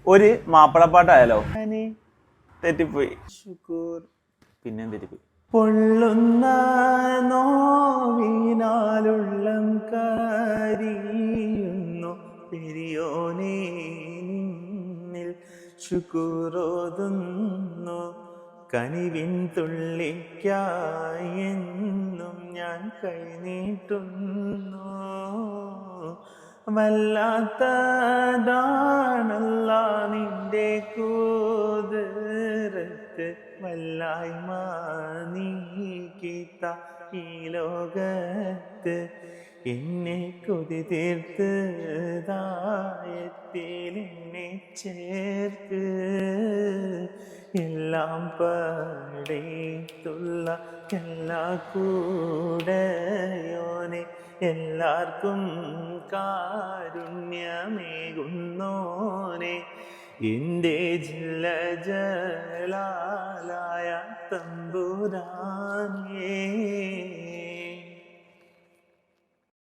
ഒരു മാപ്പിളപ്പാട്ടായാലോ? തെറ്റിപ്പോയി. ശുക്കൂർ പിന്നെയും തെറ്റിപ്പോയി. പൊള്ളുന്ന നോവിനാലുള്ളം കരിയുന്നു പെരിയോനേ നിന്നിൽ ശുക്രോതുന്നു കനിവിൻ തുള്ളിക്കായി എന്നും ഞാൻ കൈനീട്ടുന്നു വല്ലാത്തതാണല്ല നിന്റെ കൂതറത്ത് വല്ലായ്മ നീക്കിത്ത ഈ ലോകത്ത് എന്നെ കൊതി തീർത്ത് തായത്തിൽ എന്നെ ചേർത്ത് എല്ലാം പടേത്തുള്ള എല്ലാ കൂടെയോനെ എല്ലാവർക്കും കാരുണ്യമേകുന്നോനെ എൻ്റെ ജില്ല ജലാലായ തമ്പുരാനേ